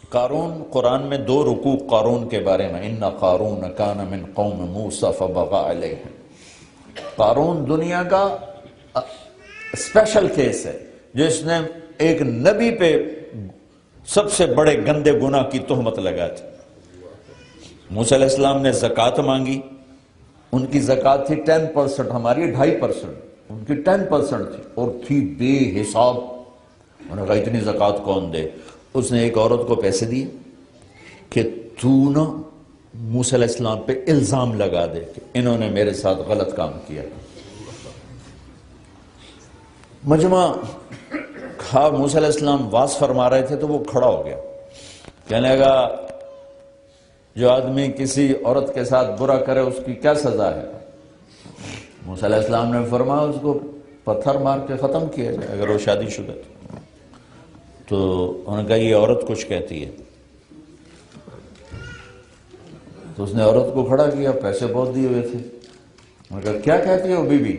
قارون قرآن میں 2 رکوع قارون کے بارے میں، ان قارون کان من قوم موسیٰ فبغى علیہم۔ قارون دنیا کا اسپیشل کیس ہے جس نے ایک نبی پہ سب سے بڑے گندے گناہ کی تہمت لگا تھی۔ موسیٰ علیہ السلام نے زکوٰۃ مانگی، ان کی زکوٰۃ تھی 10%، ہماری 2.5%، ان کی 10% تھی اور تھی بے حساب۔ انہوں نے کہا اتنی زکوٰۃ کون دے؟ اس نے ایک عورت کو پیسے دیے کہ تو نا موسیٰ علیہ السلام پہ الزام لگا دے کہ انہوں نے میرے ساتھ غلط کام کیا۔ مجمع موسیٰ علیہ السلام واز فرما رہے تھے تو وہ کھڑا ہو گیا، کہنے لگا جو آدمی کسی عورت کے ساتھ برا کرے اس کی کیا سزا ہے؟ موسیٰ علیہ السلام نے فرمایا اس کو پتھر مار کے ختم کیا جائے اگر وہ شادی شدہ تو انہوں نے کہا یہ عورت کچھ کہتی ہے، تو اس نے عورت کو کھڑا کیا، پیسے بہت دیے ہوئے تھے، انہوں نے کہا کیا کہتی ہے وہ بی بی؟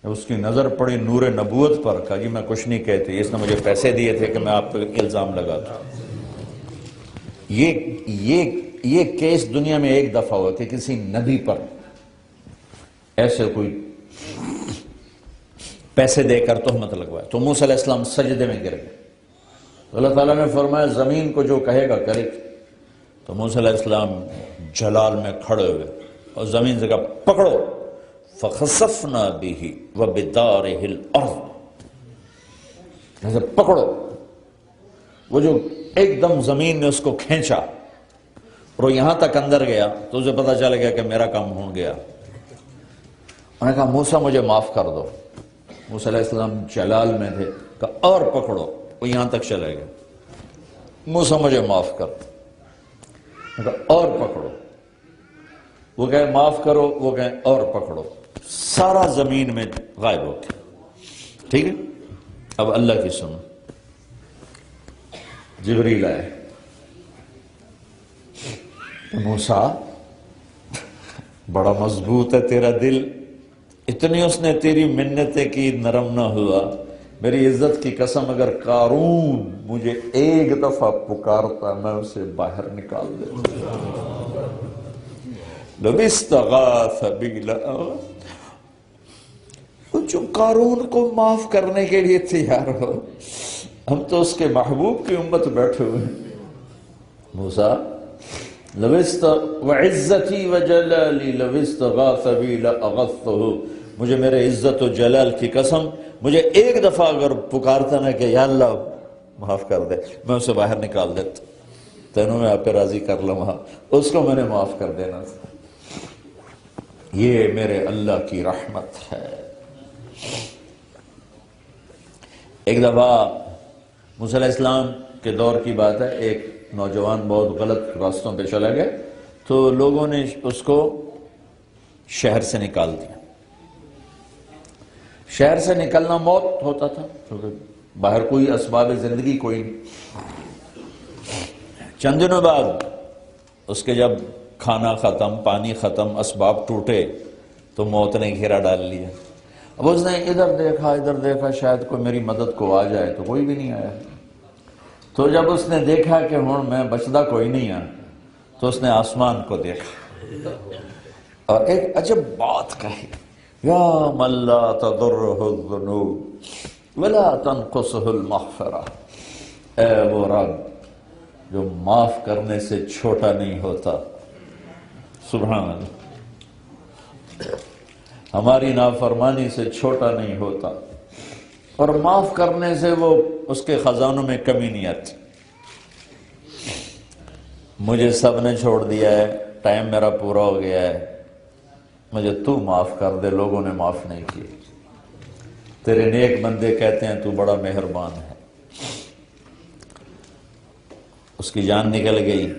اس کی نظر پڑی نور نبوت پر، کہا جی میں کچھ نہیں کہتی، اس نے مجھے پیسے دیے تھے کہ میں آپ پہ الزام لگاتا ہوں۔ یہ کیس دنیا میں ایک دفعہ ہوا کہ کسی نبی پر ایسے کوئی پیسے دے کر تہمت لگوایا، تو موسیٰ علیہ السلام سجدے میں گر گئے۔ اللہ تعالیٰ نے فرمایا زمین کو جو کہے گا کرے، تو موسیٰ علیہ السلام جلال میں کھڑے ہوئے اور زمین سے کہا پکڑو، فخسفنا به وبداره الارض، جیسے پکڑو، وہ جو ایک دم زمین نے اس کو کھینچا اور وہ یہاں تک اندر گیا تو اسے پتا چل گیا کہ میرا کام ہو گیا۔ انہوں نے کہا موسیٰ مجھے معاف کر دو۔ موسیٰ علیہ السلام جلال میں تھے، کہا اور پکڑو، وہ یہاں تک چلے گئے۔ موسیٰ مجھے معاف کر دو، کہا اور پکڑو، وہ کہے معاف کرو، وہ کہے اور پکڑو، سارا زمین میں غائب ہو گیا۔ ٹھیک ہے، اب اللہ کی سنو۔ جبریل آئے، موسیٰ بڑا مضبوط ہے تیرا دل، اتنی اس نے تیری منتیں کی، نرم نہ ہوا، میری عزت کی قسم اگر قارون مجھے ایک دفعہ پکارتا میں اسے باہر نکال دیتا۔ لَوْ اسْتَغَاثَ بِي لَأَغَاثَ، جو قارون کو معاف کرنے کے لیے تیار ہو، ہم تو اس کے محبوب کی امت بیٹھے ہوئے ہیں۔ موسیٰ وعزتی وجلالی لو استغاث بی لأغثته، مجھے میرے عزت و جلال کی قسم مجھے ایک دفعہ اگر پکارتا نا کہ یا اللہ معاف کر دے، میں اسے باہر نکال دیتا، تینوں میں آپ پہ راضی کر لوں، اس کو میں نے معاف کر دینا تھا۔ یہ میرے اللہ کی رحمت ہے۔ ایک دفعہ موسیٰ علیہ السلام کے دور کی بات ہے، ایک نوجوان بہت غلط راستوں پہ چلا گیا تو لوگوں نے اس کو شہر سے نکال دیا۔ شہر سے نکلنا موت ہوتا تھا کیونکہ باہر کوئی اسباب زندگی کوئی نہیں۔ چند دنوں بعد اس کے جب کھانا ختم، پانی ختم، اسباب ٹوٹے تو موت نے گھیرا ڈال لیا۔ اب اس نے ادھر دیکھا شاید کوئی میری مدد کو آ جائے، تو کوئی بھی نہیں آیا۔ تو جب اس نے دیکھا کہ ہوں میں بچدا کوئی نہیں ہے تو اس نے آسمان کو دیکھا اور ایک عجب بات کہی، یا من لا تضرہ الذنوب ولا تنقصہ المغفرہ، اے وہ رب جو معاف کرنے سے چھوٹا نہیں ہوتا۔ سبحان اللہ، ہماری نافرمانی سے چھوٹا نہیں ہوتا اور معاف کرنے سے وہ اس کے خزانوں میں کمی نہیں آتی۔ مجھے سب نے چھوڑ دیا ہے، ٹائم میرا پورا ہو گیا ہے، مجھے تو معاف کر دے، لوگوں نے معاف نہیں کیے، تیرے نیک بندے کہتے ہیں تو بڑا مہربان ہے۔ اس کی جان نکل گئی۔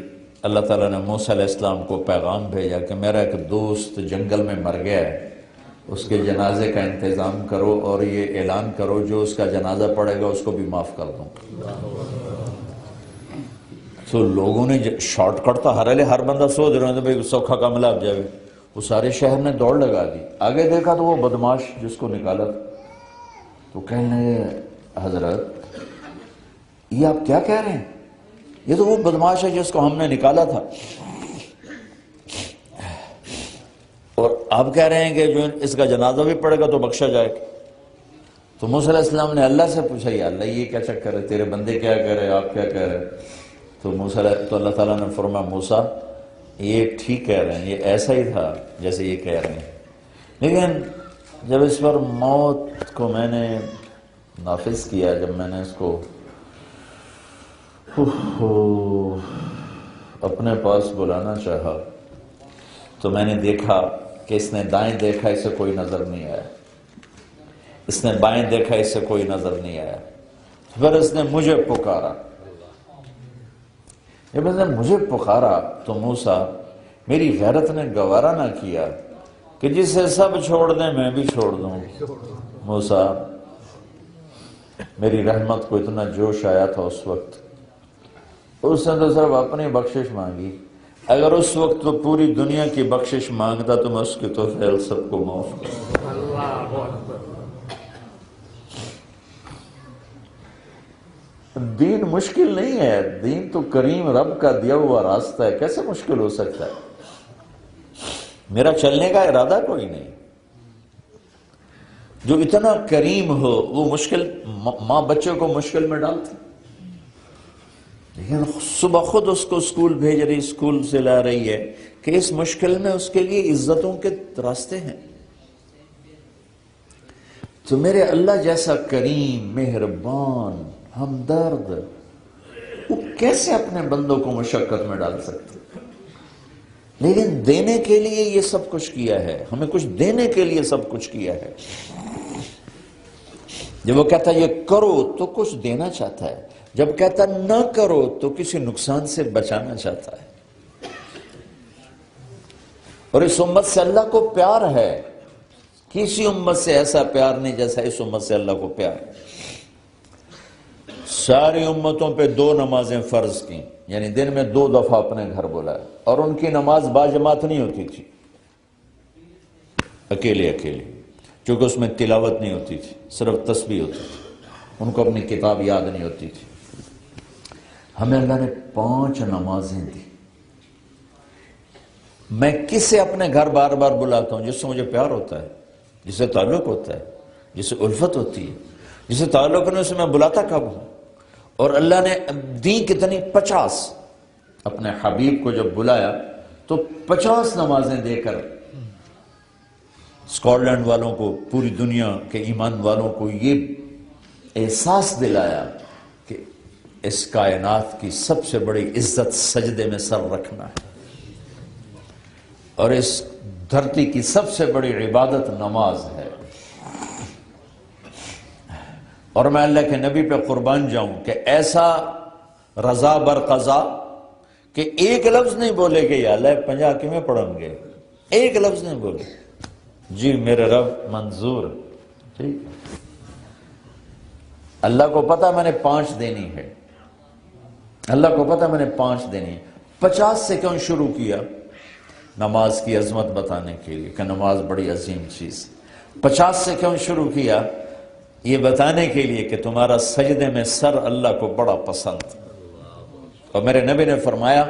اللہ تعالیٰ نے موسیٰ علیہ السلام کو پیغام بھیجا کہ میرا ایک دوست جنگل میں مر گیا ہے، اس کے جنازے کا انتظام کرو اور یہ اعلان کرو جو اس کا جنازہ پڑے گا اس کو بھی معاف کر دوں۔ تو لوگوں نے شارٹ کٹ تھا، ہر بندہ سوچ رہے ہیں بھائی سوکھا کا ملا اب جائے، وہ سارے شہر نے دوڑ لگا دی۔ آگے دیکھا تو وہ بدماش جس کو نکالا تھا تو کہنے لگے حضرت یہ آپ کیا کہہ رہے ہیں؟ یہ تو وہ بدماش ہے جس کو ہم نے نکالا تھا، اور آپ کہہ رہے ہیں کہ جو اس کا جنازہ بھی پڑے گا تو بخشا جائے گا۔ تو موسیٰ علیہ السلام نے اللہ سے پوچھا، یا اللہ یہ کیا چکر ہے، تیرے بندے کیا کہہ رہے، آپ کیا کہہ رہے؟ تو اللہ تعالیٰ نے فرمایا موسیٰ یہ ٹھیک کہہ رہے ہیں، یہ ایسا ہی تھا جیسے یہ کہہ رہے ہیں، لیکن جب اس پر موت کو میں نے نافذ کیا، جب میں نے اس کو اپنے پاس بلانا چاہا تو میں نے دیکھا کہ اس نے دائیں دیکھا، اسے کوئی نظر نہیں آیا، اس نے بائیں دیکھا، اسے کوئی نظر نہیں آیا، پھر اس نے مجھے پکارا۔ جب اس نے مجھے پکارا تو موسیٰ میری غیرت نے گوارا نہ کیا کہ جسے سب چھوڑ دیں میں بھی چھوڑ دوں۔ موسیٰ میری رحمت کو اتنا جوش آیا تھا اس وقت، اس نے تو صرف اپنی بخشش مانگی، اگر اس وقت تو پوری دنیا کی بخشش مانگتا تو میں اس کے تو فعل سب کو معاف کرتا۔ دین مشکل نہیں ہے، دین تو کریم رب کا دیا ہوا راستہ ہے، کیسے مشکل ہو سکتا ہے؟ میرا چلنے کا ارادہ کوئی نہیں، جو اتنا کریم ہو وہ مشکل، ماں بچے کو مشکل میں ڈالتی، لیکن صبح خود اس کو اسکول بھیج رہی، اسکول سے لا رہی ہے کہ اس مشکل میں اس کے لیے عزتوں کے راستے ہیں۔ تو میرے اللہ جیسا کریم، مہربان، ہمدرد، وہ کیسے اپنے بندوں کو مشقت میں ڈال سکتے؟ لیکن دینے کے لیے یہ سب کچھ کیا ہے، ہمیں کچھ دینے کے لیے سب کچھ کیا ہے۔ جب وہ کہتا ہے یہ کرو تو کچھ دینا چاہتا ہے، جب کہتا نہ کرو تو کسی نقصان سے بچانا چاہتا ہے۔ اور اس امت سے اللہ کو پیار ہے، کسی امت سے ایسا پیار نہیں جیسا اس امت سے اللہ کو پیار ہے۔ ساری امتوں پہ 2 نمازیں فرض کی، یعنی دن میں 2 دفعہ اپنے گھر بلایا، اور ان کی نماز باجماعت نہیں ہوتی تھی، اکیلے اکیلے، چونکہ اس میں تلاوت نہیں ہوتی تھی، صرف تسبیح ہوتی تھی، ان کو اپنی کتاب یاد نہیں ہوتی تھی۔ ہمیں اللہ نے 5 نمازیں دی۔ میں کسے اپنے گھر بار بار بلاتا ہوں؟ جس سے مجھے پیار ہوتا ہے، جس سے تعلق ہوتا ہے، جس سے الفت ہوتی ہے، جس سے تعلق نہیں، اسے میں بلاتا کب ہوں؟ اور اللہ نے دی کتنی؟ 50۔ اپنے حبیب کو جب بلایا تو 50 نمازیں دے کر اسکاٹ لینڈ والوں کو، پوری دنیا کے ایمان والوں کو یہ احساس دلایا کہ اس کائنات کی سب سے بڑی عزت سجدے میں سر رکھنا ہے، اور اس دھرتی کی سب سے بڑی عبادت نماز ہے۔ اور میں اللہ کے نبی پہ قربان جاؤں کہ ایسا رضا بر قضا کہ ایک لفظ نہیں بولے کہ یا اللہ 50 کیوں پڑھیں گے، ایک لفظ نہیں بولے، جی میرے رب منظور، ٹھیک۔ اللہ کو پتا میں نے 5 دینی ہے، اللہ کو پتا میں نے 5 دینی ہے۔ 50 سے کیوں شروع کیا؟ نماز کی عظمت بتانے کے لیے کہ نماز بڑی عظیم چیز۔ 50 سے کیوں شروع کیا؟ یہ بتانے کے لیے کہ تمہارا سجدے میں سر اللہ کو بڑا پسند۔ اور میرے نبی نے فرمایا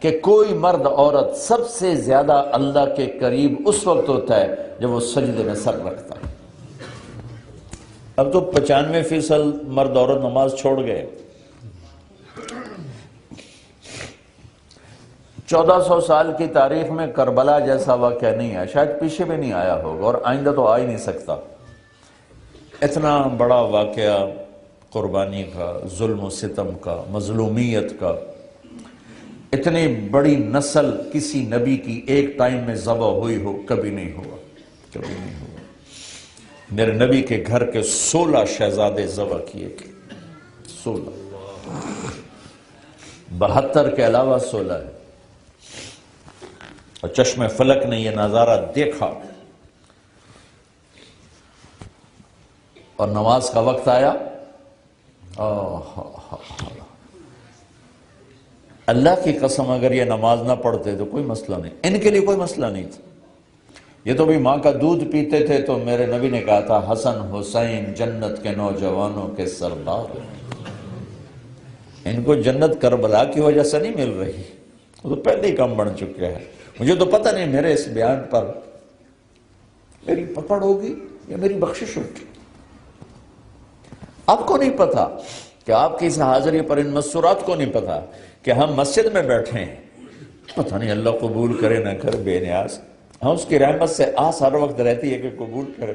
کہ کوئی مرد عورت سب سے زیادہ اللہ کے قریب اس وقت ہوتا ہے جب وہ سجدے میں سر رکھتا ہے۔ اب تو 95% مرد عورت نماز چھوڑ گئے۔ 1400 سال کی تاریخ میں کربلا جیسا واقعہ نہیں ہے، شاید پیچھے بھی نہیں آیا ہوگا، اور آئندہ تو آ ہی نہیں سکتا۔ اتنا بڑا واقعہ قربانی کا، ظلم و ستم کا، مظلومیت کا، اتنی بڑی نسل کسی نبی کی ایک ٹائم میں ذبح ہوئی ہو، کبھی نہیں ہوا، کبھی نہیں ہوا۔ میرے نبی کے گھر کے 16 شہزادے ذبح کیے گئے، 16، 72 کے علاوہ 16 ہے۔ اور چشم فلک نے یہ نظارہ دیکھا، اور نماز کا وقت آیا، اللہ کی قسم اگر یہ نماز نہ پڑھتے تو کوئی مسئلہ نہیں، ان کے لیے کوئی مسئلہ نہیں تھا۔ یہ تو بھی ماں کا دودھ پیتے تھے، تو میرے نبی نے کہا تھا حسن حسین جنت کے نوجوانوں کے سردار۔ ان کو جنت کربلا کی وجہ سے نہیں مل رہی، وہ تو پہلے ہی کم بڑھ چکے ہیں۔ مجھے تو پتہ نہیں میرے اس بیان پر میری پکڑ ہوگی یا میری بخشش ہوگی۔ آپ کو نہیں پتا کہ آپ کی اس حاضری پر ان مسورات کو نہیں پتا کہ ہم مسجد میں بیٹھے ہیں، پتہ نہیں اللہ قبول کرے نہ کرے، بے نیاز، ہاں اس کی رحمت سے آس ہر وقت رہتی ہے کہ قبول کرے۔